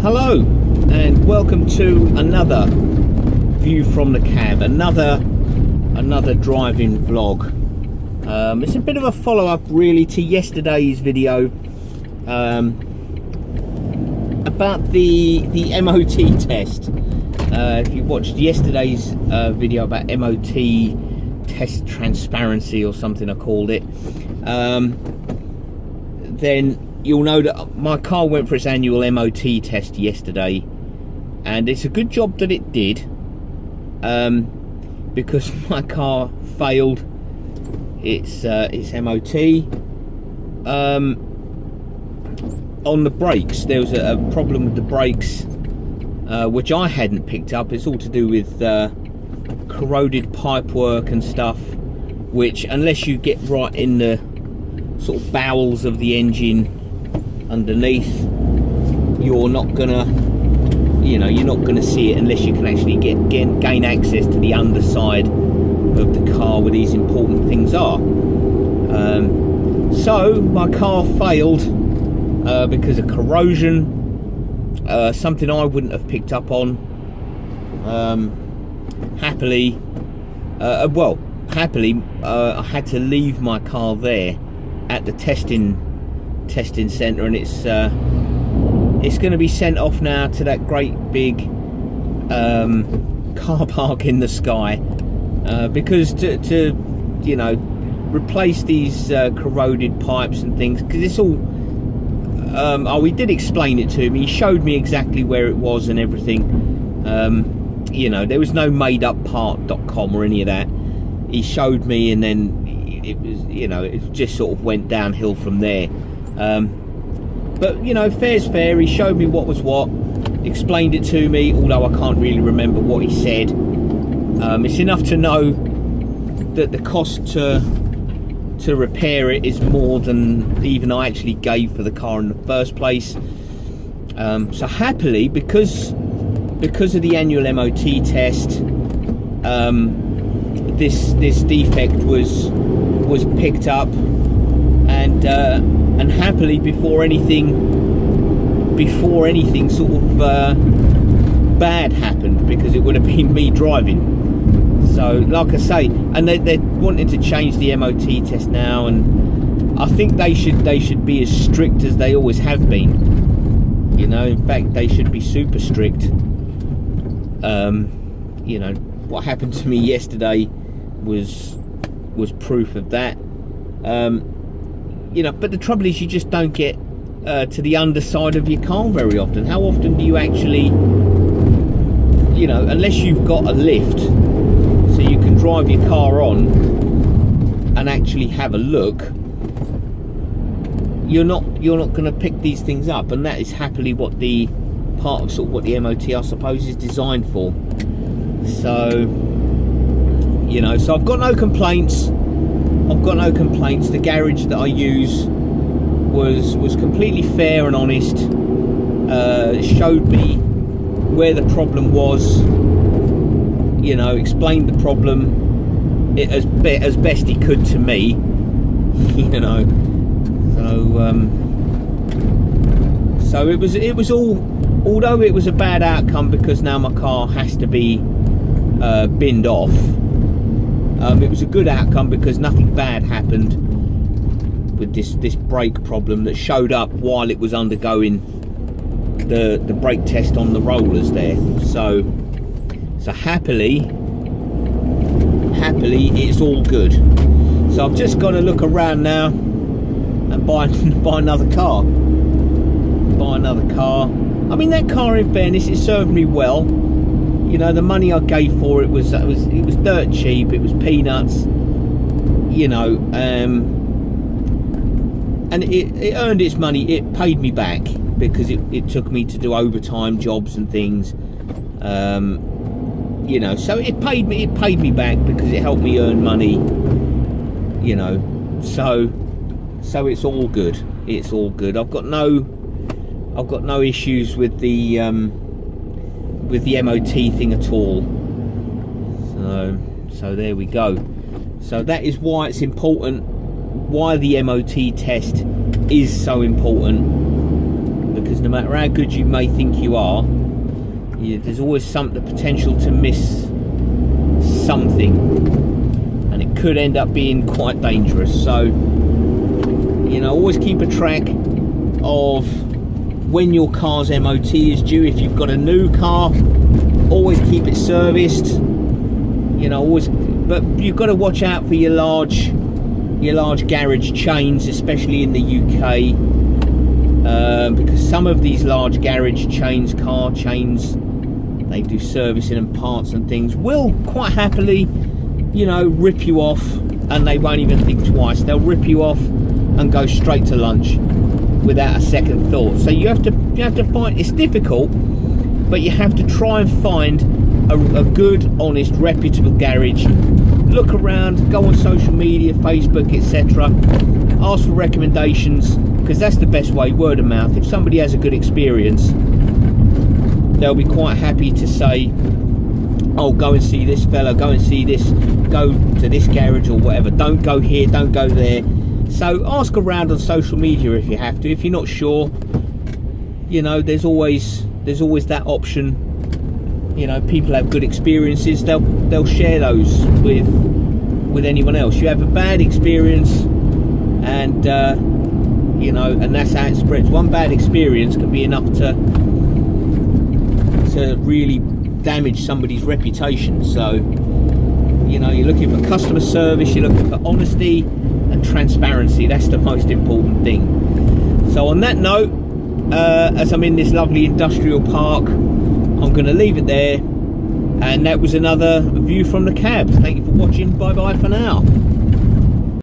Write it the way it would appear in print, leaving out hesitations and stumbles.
Hello and welcome to another view from the cab, another driving vlog. It's a bit of a follow-up really to yesterday's video about the M.O.T test. If you watched yesterday's video about M.O.T test transparency or something I called it, then you'll know that my car went for its annual M.O.T test yesterday, and it's a good job that it did, because my car failed its M.O.T. On the brakes. There was a problem with the brakes, which I hadn't picked up. It's all to do with corroded pipework and stuff, which, unless you get right in the sort of bowels of the engine underneath, you're not gonna see it unless you can actually gain access to the underside of the car where these important things are. So my car failed because of corrosion, something I wouldn't have picked up on. Happily, I had to leave my car there at the testing centre, and it's going to be sent off now to that great big car park in the sky, because to replace these corroded pipes and things, because it's all he did explain it to me. He showed me exactly where it was and everything. There was no madeUppart.com or any of that. He showed me, and then it was, it just sort of went downhill from there. But fair's fair. He showed me what was what, explained it to me, although I can't really remember what he said. It's enough to know that the cost to repair it is more than even I actually gave for the car in the first place. So happily, because of the annual M.O.T test, this defect was picked up, and happily before anything sort of bad happened, because it would have been me driving. So like I say, and they're wanting to change the M.O.T test now, and I think they should be as strict as they always have been. In fact, they should be super strict. What happened to me yesterday was proof of that. But the trouble is, you just don't get to the underside of your car very often. How often do you actually, unless you've got a lift so you can drive your car on and actually have a look, you're not going to pick these things up, and that is happily what the part of sort of what the M.O.T I suppose is designed for. So so I've got no complaints. The garage that I use was completely fair and honest. Showed me where the problem was, explained the problem as best he could to me, so it was all, although it was a bad outcome because now my car has to be binned off, it was a good outcome because nothing bad happened with this brake problem that showed up while it was undergoing the brake test on the rollers there. So happily it's all good. So I've just got to look around now and buy another car. I mean, that car, in fairness, it served me well. The money I gave for it was dirt cheap. It was peanuts. And it earned its money. It paid me back because it took me to do overtime jobs and things. So it paid me back because it helped me earn money. So it's all good. It's all good. I've got no issues with the M.O.T thing at all. So there we go. So that is why it's important, why the M.O.T test is so important, because no matter how good you may think you are, there's always the potential to miss something, and it could end up being quite dangerous. So, you know, always keep a track of when your car's MOT is due. If you've got a new car, always keep it serviced. You know, always, but you've got to watch out for your large garage chains, especially in the UK, because some of these large garage chains, car chains, they do servicing and parts and things, will quite happily, you know, rip you off, and they won't even think twice. They'll rip you off and go straight to lunch without a second thought. So you have to find, it's difficult, but you have to try and find a good, honest, reputable garage. Look around, go on social media, Facebook, etc. Ask for recommendations, because that's the best way, word of mouth. If somebody has a good experience, they'll be quite happy to say, oh, go and see this fella, go and see this, go to this garage or whatever. Don't go here, don't go there. So ask around on social media if you have to. If you're not sure, you know, there's always that option. You know, people have good experiences, they'll share those with anyone else. You have a bad experience, and you know, and that's how it spreads. One bad experience can be enough to really damage somebody's reputation. So, you know, you're looking for customer service, you're looking for honesty and transparency. That's the most important thing. So on that note, as I'm in this lovely industrial park, I'm going to leave it there, and that was another view from the cab. Thank you for watching. Bye bye for now.